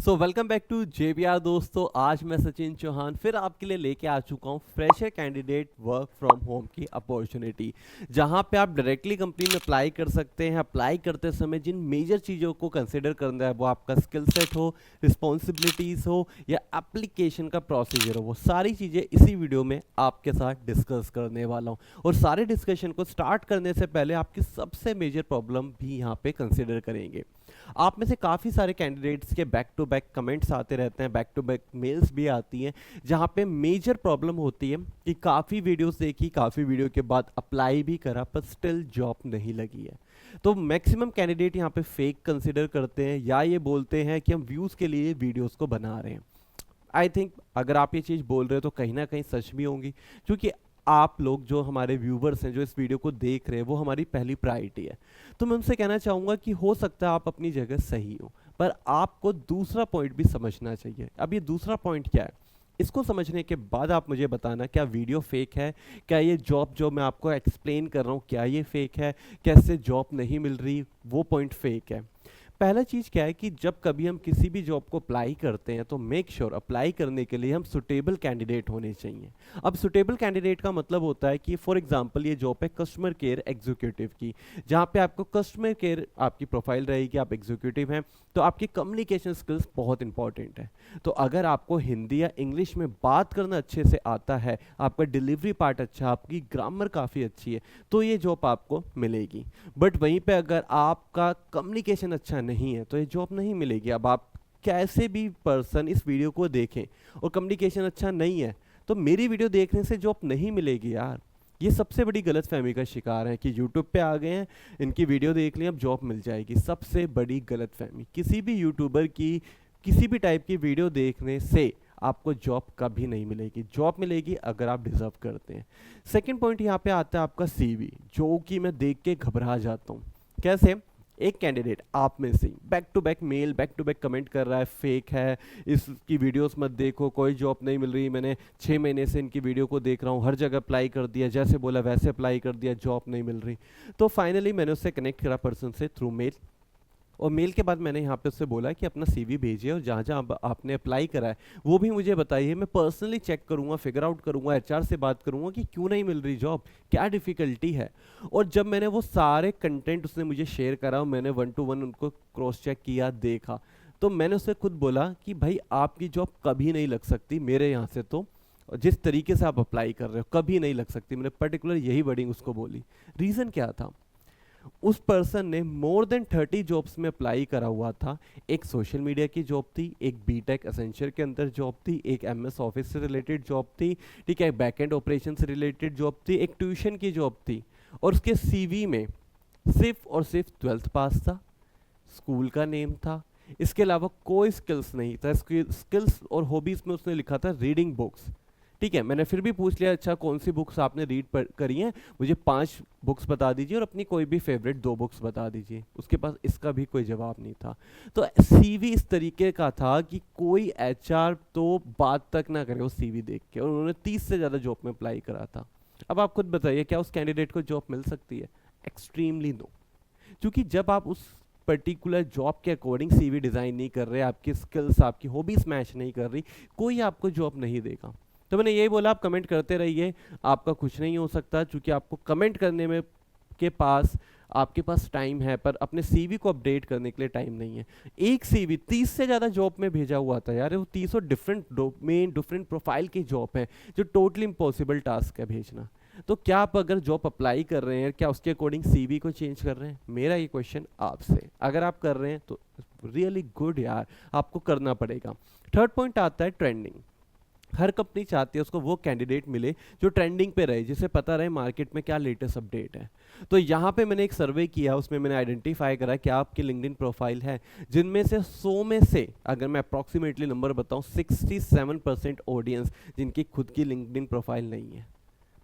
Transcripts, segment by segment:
So welcome back to JBR दोस्तों। आज मैं सचिन चौहान फिर आपके लिए लेके आ चुका हूँ fresher candidate work from home की अपॉर्चुनिटी, जहाँ पे आप डायरेक्टली कंपनी में अप्लाई कर सकते हैं। अप्लाई करते समय जिन मेजर चीज़ों को कंसिडर करना है, वो आपका स्किल सेट हो, रिस्पॉन्सिबिलिटीज़ हो या एप्लीकेशन का प्रोसीजर हो, वो सारी चीज़ें इसी वीडियो में आपके साथ डिस्कस करने वाला हूँ। और सारे डिस्कशन को स्टार्ट करने से पहले आपकी सबसे मेजर प्रॉब्लम भी यहाँ पे कंसिडर करेंगे। आप में से काफ़ी सारे कैंडिडेट्स के बैक टू बैक कमेंट्स आते रहते हैं, बैक टू बैक मेल्स भी आती हैं, जहाँ पे मेजर प्रॉब्लम होती है कि काफ़ी वीडियोस देखी, काफ़ी वीडियो के बाद अप्लाई भी करा, पर स्टिल जॉब नहीं लगी है। तो मैक्सिमम कैंडिडेट यहाँ पे फेक कंसिडर करते हैं या ये बोलते हैं कि हम व्यूज़ के लिए वीडियोज़ को बना रहे हैं। आई थिंक अगर आप ये चीज़ बोल रहे हो तो कहीं ना कहीं सच भी होंगी, क्योंकि आप लोग जो हमारे व्यूवर्स हैं, जो इस वीडियो को देख रहे हैं, वो हमारी पहली प्रायोरिटी है। तो मैं उनसे कहना चाहूँगा कि हो सकता है आप अपनी जगह सही हो, पर आपको दूसरा पॉइंट भी समझना चाहिए। अब ये दूसरा पॉइंट क्या है, इसको समझने के बाद आप मुझे बताना क्या वीडियो फेक है, क्या ये जॉब जो मैं आपको एक्सप्लेन कर रहा हूँ क्या ये फेक है, कैसे जॉब नहीं मिल रही वो पॉइंट फेक है। पहला चीज़ क्या है कि जब कभी हम किसी भी जॉब को अप्लाई करते हैं तो मेक श्योर अप्लाई करने के लिए हम सुटेबल कैंडिडेट होने चाहिए। अब सुटेबल कैंडिडेट का मतलब होता है कि फॉर एग्जांपल ये जॉब है कस्टमर केयर एग्जीक्यूटिव की, जहाँ पे आपको कस्टमर केयर आपकी प्रोफाइल रहेगी, आप एग्जीक्यूटिव हैं, तो आपकी कम्युनिकेशन स्किल्स बहुत इंपॉर्टेंट है। तो अगर आपको हिंदी या इंग्लिश में बात करना अच्छे से आता है, आपका डिलीवरी पार्ट अच्छा, आपकी ग्रामर काफ़ी अच्छी है, तो ये जॉब आपको मिलेगी। बट वहीं पे अगर आपका कम्युनिकेशन अच्छा नहीं है तो ये जॉब नहीं मिलेगी। अब आप कैसे भी पर्सन इस वीडियो को देखें और कम्युनिकेशन अच्छा नहीं है तो मेरी वीडियो देखने से जॉब नहीं मिलेगी यार। ये सबसे बड़ी गलतफहमी का शिकार है कि यूट्यूब पे आ गए हैं, इनकी वीडियो देख ली अब जॉब मिल जाएगी। सबसे बड़ी गलतफहमी, किसी भी यूट्यूबर की किसी भी टाइप की वीडियो देखने से आपको जॉब कभी नहीं मिलेगी। जॉब मिलेगी अगर आप डिजर्व करते हैं। सेकंड पॉइंट यहाँ पे आता है आपका सीवी, जो कि मैं देख के घबरा जाता हूँ। कैसे एक कैंडिडेट आप में से back to back mail, back to back comment कर रहा है फेक है, इसकी वीडियोस मत देखो, कोई जॉब नहीं मिल रही, मैंने 6 महीने से इनकी वीडियो को देख रहा हूँ, हर जगह अप्लाई कर दिया, जैसे बोला वैसे अप्लाई कर दिया, जॉब नहीं मिल रही। तो फाइनली मैंने उससे कनेक्ट करा पर्सन से थ्रू मेल, और मेल के बाद मैंने यहाँ पे उससे बोला कि अपना सीवी भेजिए और जहाँ जहाँ आपने अप्लाई करा है वो भी मुझे बताइए। मैं पर्सनली चेक करूँगा, फिगर आउट करूँगा, एचआर से बात करूँगा कि क्यों नहीं मिल रही जॉब, क्या डिफ़िकल्टी है। और जब मैंने वो सारे कंटेंट उसने मुझे शेयर करा और मैंने 1 to 1 उनको क्रॉस चेक किया, देखा, तो मैंने उससे खुद बोला कि भाई आपकी जॉब कभी नहीं लग सकती मेरे यहाँ से, तो जिस तरीके से आप अप्लाई कर रहे हो कभी नहीं लग सकती। मैंने पर्टिकुलर यही वर्डिंग उसको बोली। रीज़न क्या था, उस पर्सन ने मोर देन 30 जॉब्स में अप्लाई करा हुआ था। एक सोशल मीडिया की जॉब थी, एक बीटेक एसेंशियल के अंदर जॉब थी, एक एमएस ऑफिस से रिलेटेड जॉब थी, ठीक है, बैकएंड ऑपरेशन से रिलेटेड जॉब थी, एक ट्यूशन की जॉब थी, और उसके सीवी में सिर्फ और सिर्फ 12th पास था, स्कूल का नेम था, इसके अलावा कोई स्किल्स नहीं था। स्किल्स और हॉबीज में उसने लिखा था रीडिंग बुक्स। ठीक है, मैंने फिर भी पूछ लिया अच्छा कौन सी बुक्स आपने रीड करी हैं, मुझे 5 बुक्स बता दीजिए और अपनी कोई भी फेवरेट 2 बुक्स बता दीजिए। उसके पास इसका भी कोई जवाब नहीं था। तो सीवी इस तरीके का था कि कोई एचआर तो बात तक ना करे वो सीवी देख के, और उन्होंने 30 से ज़्यादा जॉब में अप्लाई करा था। अब आप खुद बताइए क्या उस कैंडिडेट को जॉब मिल सकती है? Extremely no. क्योंकि जब आप उस पर्टिकुलर जॉब के अकॉर्डिंग सीवी डिज़ाइन नहीं कर रहे, आपकी स्किल्स आपकी हॉबीज मैच नहीं कर रही, कोई आपको जॉब नहीं देगा। तो मैंने यही बोला आप कमेंट करते रहिए, आपका कुछ नहीं हो सकता, क्योंकि आपको कमेंट करने में के पास आपके पास टाइम है, पर अपने सीवी को अपडेट करने के लिए टाइम नहीं है। एक सीवी 30 से ज़्यादा जॉब में भेजा हुआ था यार, वो 30 डिफरेंट डोमेन डिफरेंट प्रोफाइल की जॉब है, जो टोटली इम्पॉसिबल टास्क है भेजना। तो क्या आप अगर जॉब अप्लाई कर रहे हैं, क्या उसके अकॉर्डिंग सीवी को चेंज कर रहे हैं? मेरा ये क्वेश्चन आपसे, अगर आप कर रहे हैं तो रियली गुड यार, आपको करना पड़ेगा। थर्ड पॉइंट आता है ट्रेंडिंग। हर कंपनी चाहती है उसको वो कैंडिडेट मिले जो ट्रेंडिंग पे रहे, जिसे पता रहे मार्केट में क्या लेटेस्ट अपडेट है। तो यहाँ पे मैंने एक सर्वे किया, उसमें मैंने आइडेंटिफाई करा क्या आपकी लिंक्डइन प्रोफाइल है, जिनमें से 100 में से अगर मैं अप्रॉक्सीमेटली नंबर बताऊँ 67% ऑडियंस जिनकी खुद की लिंक्डइन प्रोफाइल नहीं है।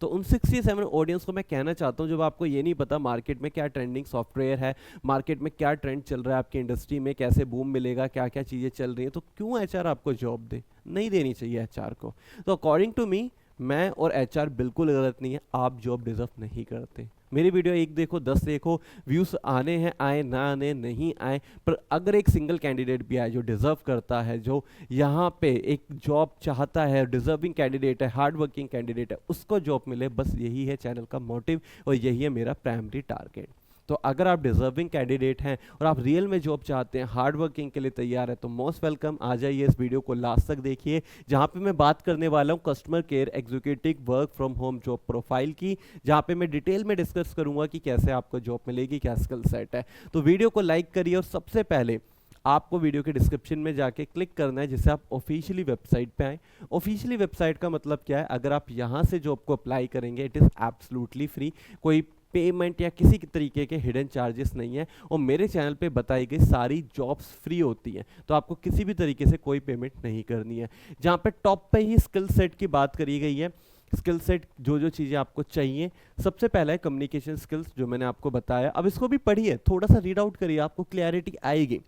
तो उन 67 ऑडियंस को मैं कहना चाहता हूँ, जब आपको ये नहीं पता मार्केट में क्या ट्रेंडिंग सॉफ्टवेयर है, मार्केट में क्या ट्रेंड चल रहा है, आपकी इंडस्ट्री में कैसे बूम मिलेगा, क्या क्या चीज़ें चल रही हैं, तो क्यों एचआर आपको जॉब दे? नहीं देनी चाहिए एचआर को। तो अकॉर्डिंग टू मी, मैं और एचआर बिल्कुल गलत नहीं है, आप जॉब डिजर्व नहीं करते। मेरी वीडियो एक देखो 10 देखो, व्यूज आने हैं आए ना आने नहीं आए, पर अगर एक सिंगल कैंडिडेट भी आए जो डिजर्व करता है, जो यहाँ पे एक जॉब चाहता है, डिजर्विंग कैंडिडेट है, हार्ड वर्किंग कैंडिडेट है, उसको जॉब मिले, बस यही है चैनल का मोटिव और यही है मेरा प्राइमरी टारगेट। तो अगर आप डिजर्विंग कैंडिडेट हैं और आप रियल में जॉब चाहते हैं, हार्ड वर्किंग के लिए तैयार है, तो मोस्ट वेलकम, आ जाइए, इस वीडियो को लास्ट तक देखिए, जहां पे मैं बात करने वाला हूं customer care executive work from home job profile की, जहां पे मैं डिटेल में डिस्कस करूंगा कि कैसे आपको जॉब मिलेगी, क्या स्किल सेट है। तो वीडियो को लाइक करिए और सबसे पहले आपको वीडियो के डिस्क्रिप्शन में जाके क्लिक करना है जिससे आप ऑफिशियली वेबसाइट पे आए। ऑफिशियली वेबसाइट का मतलब क्या है, अगर आप यहाँ से जॉब को अप्लाई करेंगे, इट इज़ एब्सोल्युटली फ्री, कोई पेमेंट या किसी तरीके के हिडन चार्जेस नहीं है, और मेरे चैनल पे बताई गई सारी जॉब्स फ्री होती हैं, तो आपको किसी भी तरीके से कोई पेमेंट नहीं करनी है। जहाँ पे टॉप पे ही स्किल सेट की बात करी गई है, स्किल सेट जो जो चीज़ें आपको चाहिए, सबसे पहला है कम्युनिकेशन स्किल्स, जो मैंने आपको बताया। अब इसको भी पढ़िए, थोड़ा सा रीड आउट करिए, आपको क्लैरिटी आएगी।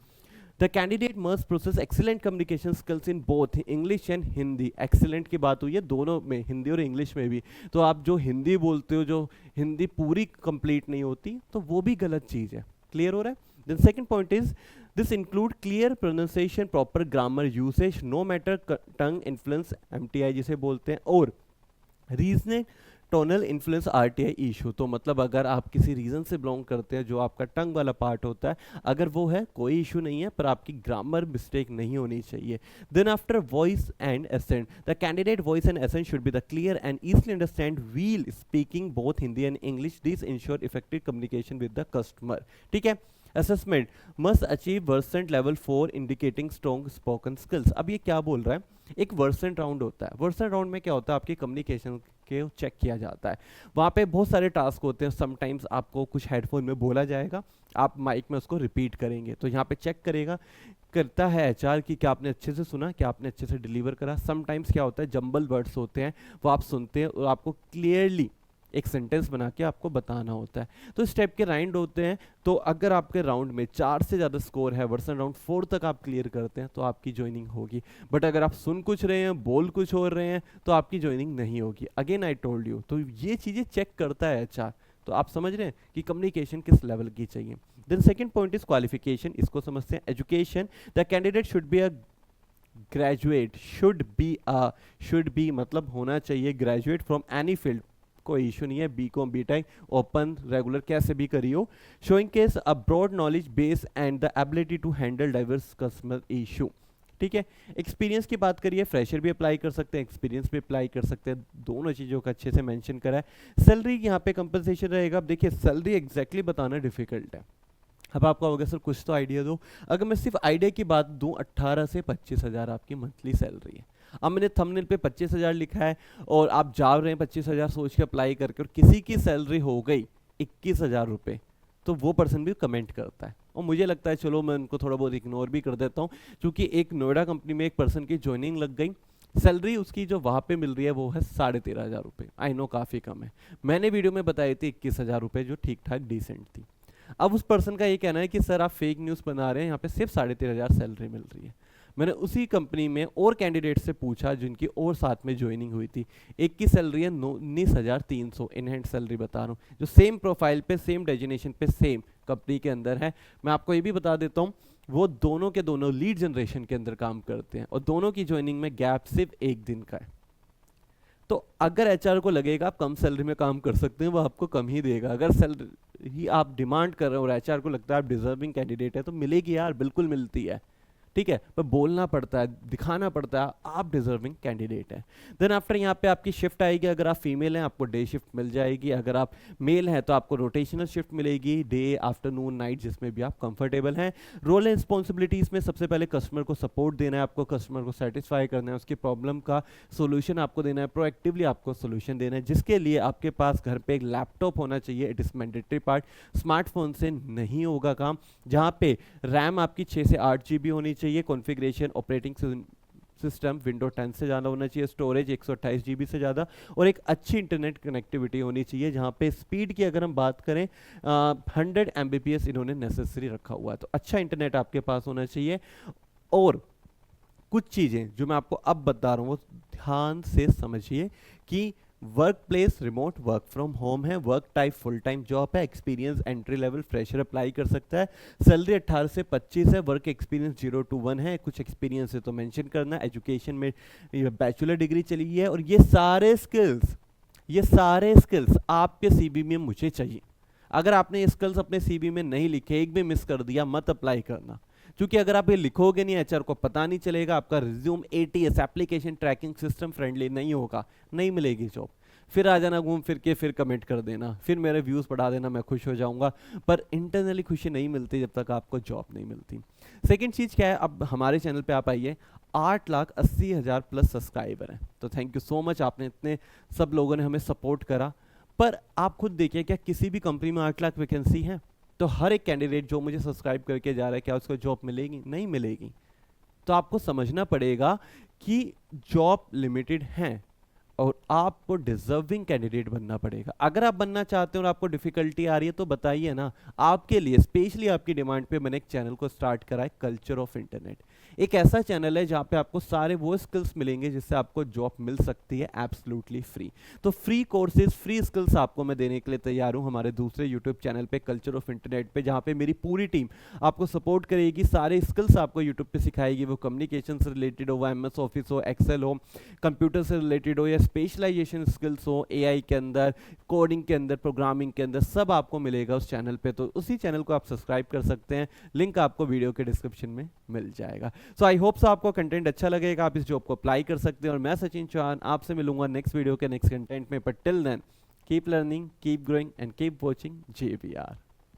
The candidate must process excellent communication skills in both English and Hindi. Excellent की बात हुई है दोनों में, हिंदी और इंग्लिश में भी। तो आप जो हिंदी बोलते हो, जो हिंदी पूरी कंप्लीट नहीं होती, तो वो भी गलत चीज़ है। क्लियर हो रहा है? Then second point is this include clear pronunciation, proper grammar usage, no matter tongue influence, MTI जिसे बोलते हैं, और regional tonal influence RTI issue. तो मतलब अगर आप किसी रीजन से बिलोंग करते हैं, जो आपका टंग वाला पार्ट होता है, अगर वो है कोई इशू नहीं है, पर आपकी ग्रामर मिस्टेक नहीं होनी चाहिए। Then after voice and accent, the candidate voice and accent should be the clear and easily understand while speaking both Hindi and English, this ensure effective communication with the customer. ठीक है। Assessment must achieve Versant level 4 indicating strong spoken skills. अब ये क्या बोल रहा है, एक Versant round होता है। वर्सेंट राउंड में क्या होता है, आपकी कम्युनिकेशन के चेक किया जाता है। वहाँ पे बहुत सारे टास्क होते हैं, समटाइम्स आपको कुछ हेडफोन में बोला जाएगा, आप माइक में उसको रिपीट करेंगे, तो यहाँ पे चेक करेगा, करता है एचआर कि क्या आपने अच्छे से सुना, क्या आपने अच्छे से डिलीवर करा। समटाइम्स क्या होता है, जंबल वर्ड्स होते हैं, वो आप सुनते हैं और आपको क्लियरली एक सेंटेंस बना के आपको बताना होता है। तो इस टाइप के राउंड होते हैं। तो अगर आपके राउंड में 4 से ज़्यादा स्कोर है, वर्सन राउंड 4 तक आप क्लियर करते हैं, तो आपकी ज्वाइनिंग होगी। बट अगर आप सुन कुछ रहे हैं, बोल कुछ और रहे हैं, तो आपकी ज्वाइनिंग नहीं होगी। अगेन आई टोल्ड यू, तो ये चीज़ें चेक करता है एचआर। तो आप समझ रहे हैं कि कम्युनिकेशन किस लेवल की चाहिए। Then second point is qualification, इसको समझते हैं। Education, the candidate should be a graduate, should be मतलब होना चाहिए ग्रेजुएट फ्रॉम एनी फील्ड, कोई इशू नहीं है, बीकॉम बीटेक ओपन रेगुलर कैसे भी करियो। Showing case a broad knowledge base and the ability to handle diverse customer issue. ठीक है। एक्सपीरियंस की बात करिए, फ्रेशर भी अप्लाई कर सकते हैं, एक्सपीरियंस भी अप्लाई कर सकते हैं, दोनों चीज़ों का अच्छे से मेंशन करा है। सैलरी यहाँ पे कंपनसेशन रहेगा। अब देखिए सैलरी एग्जैक्टली बताना डिफिकल्ट है। अब आपको होगा सर कुछ तो आइडिया दो। अगर मैं सिर्फ आइडिया की बात दूं, 18 से 25,000 आपकी मंथली सैलरी है। अब मैंने थंबनेल पे 25,000 लिखा है और आप जा रहे हैं 25,000 सोच के अप्लाई करके, और किसी की सैलरी हो गई 21,000 रुपये, तो वो पर्सन भी कमेंट करता है। और मुझे लगता है चलो मैं उनको थोड़ा बहुत इग्नोर भी कर देता हूँ, क्योंकि एक नोएडा कंपनी में एक पर्सन की ज्वाइनिंग लग गई, सैलरी उसकी जो वहाँ पे मिल रही है वो है 13,500 रुपये। आई नो काफ़ी कम है, मैंने वीडियो में बताई थी 21,000 रुपये, जो ठीक ठाक डिसेंट थी। अब उस पर्सन का ये कहना है कि सर आप फेक न्यूज़ बना रहे हैं, यहाँ पे सिर्फ 13,500 सैलरी मिल रही है। मैंने उसी कंपनी में और कैंडिडेट से पूछा जिनकी और साथ में ज्वाइनिंग हुई थी, एक की सैलरी है 19,300, इन हैंड सैलरी बता रहा हूँ, जो सेम प्रोफाइल पे, सेम डेजिनेशन पे, सेम कंपनी के अंदर है। मैं आपको ये भी बता देता हूँ, वो दोनों के दोनों लीड जनरेशन के अंदर काम करते हैं, और दोनों की ज्वाइनिंग में गैप सिर्फ 1 दिन का है। तो अगर एचआर को लगेगा आप कम सैलरी में काम कर सकते हैं, वो आपको कम ही देगा। अगर सैलरी आप डिमांड कर रहे हो और एचआर को लगता है आप डिजर्विंग कैंडिडेट है, तो मिलेगी यार, बिल्कुल मिलती है। ठीक है, पर बोलना पड़ता है, दिखाना पड़ता है आप डिजर्विंग कैंडिडेट है। देन आफ्टर यहाँ पे आपकी शिफ्ट आएगी। अगर आप फीमेल हैं आपको डे शिफ्ट मिल जाएगी, अगर आप मेल हैं तो आपको रोटेशनल शिफ्ट मिलेगी, डे आफ्टरनून नाइट, जिसमें भी आप कंफर्टेबल हैं। रोल एंड रिस्पॉन्सिबिलिटीज में सबसे पहले कस्टमर को सपोर्ट देना है, आपको कस्टमर को सेटिस्फाई करना है, उसकी प्रॉब्लम का सोल्यूशन आपको देना है, प्रोएक्टिवली आपको सोल्यूशन देना है, जिसके लिए आपके पास घर पे एक लैपटॉप होना चाहिए, it is mandatory part. Smartphone से नहीं होगा काम। जहाँ पे रैम आपकी 6 से 8 GB होनी चाहिए, कॉन्फ़िगरेशन ऑपरेटिंग सिस्टम विंडो 10 से ज़्यादा होना चाहिए, स्टोरेज 128 GB से ज़्यादा, और एक अच्छी इंटरनेट कनेक्टिविटी होनी चाहिए, जहाँ पे स्पीड की अगर हम बात करें 100 Mbps इन्होंने नेसेसरी रखा हुआ है। तो अच्छा इंटरनेट आपके पास होना चाहिए। और कुछ चीज़ें जो मैं आपको अब बता रहा हूँ वो ध्यान से समझिए कि workplace remote work from home है, work type full time job है, experience entry level fresher apply कर सकता है, सैलरी 18 से 25 है, वर्क एक्सपीरियंस 0 to 1 है, कुछ एक्सपीरियंस है तो मेंशन करना, एजुकेशन में बैचलर डिग्री चली है। और ये सारे स्किल्स आपके सीवी में मुझे चाहिए। अगर आपने ये स्किल्स अपने सीवी में नहीं लिखे, एक भी मिस कर दिया, मत अप्लाई करना, क्योंकि अगर आप ये लिखोगे नहीं एचआर को पता नहीं चलेगा, आपका resume ATS application tracking system friendly नहीं होगा, नहीं मिलेगी जॉब। फिर आ जाना घूम फिर के, फिर कमेंट कर देना, फिर मेरे व्यूज बढ़ा देना, मैं खुश हो जाऊंगा, पर इंटरनली खुशी नहीं मिलती जब तक आपको जॉब नहीं मिलती। सेकंड चीज क्या है, अब हमारे चैनल पे आप आइए, 8,80,000 प्लस सब्सक्राइबर हैं, तो थैंक यू सो मच, आपने इतने सब लोगों ने हमें सपोर्ट करा। पर आप खुद देखिए, क्या किसी भी कंपनी में 8 लाख वैकेंसी है? तो हर एक कैंडिडेट जो मुझे सब्सक्राइब करके जा रहा है, क्या उसको जॉब मिलेगी? नहीं मिलेगी। तो आपको समझना पड़ेगा कि जॉब लिमिटेड है और आपको डिजर्विंग कैंडिडेट बनना पड़ेगा। अगर आप बनना चाहते हैं और आपको डिफिकल्टी आ रही है तो बताइए ना, आपके लिए स्पेशली आपकी डिमांड पे मैंने एक चैनल को स्टार्ट करा है, कल्चर ऑफ इंटरनेट। एक ऐसा चैनल है जहाँ पे आपको सारे वो स्किल्स मिलेंगे जिससे आपको जॉब मिल सकती है एब्सोल्युटली फ्री। तो फ्री कोर्सेज, फ्री स्किल्स आपको मैं देने के लिए तैयार हूँ हमारे दूसरे यूट्यूब चैनल पे, कल्चर ऑफ इंटरनेट पे, जहाँ पे मेरी पूरी टीम आपको सपोर्ट करेगी, सारे स्किल्स आपको यूट्यूब पे सिखाएगी, वो कम्युनिकेशन से रिलेटेड हो, वो MS ऑफिस हो, एक्सेल हो, कंप्यूटर से रिलेटेड हो, या स्पेशलाइजेशन स्किल्स हो, AI के अंदर, कोडिंग के अंदर, प्रोग्रामिंग के अंदर, सब आपको मिलेगा उस चैनल पे। तो उसी चैनल को आप सब्सक्राइब कर सकते हैं, लिंक आपको वीडियो के डिस्क्रिप्शन में मिल जाएगा। सो आई होप सो आपको कंटेंट अच्छा लगेगा, आप इस जॉब को अप्लाई कर सकते हैं। और मैं सचिन चौहान आपसे मिलूंगा नेक्स्ट वीडियो के नेक्स्ट कंटेंट में, but till then keep learning, keep growing and keep watching JBR।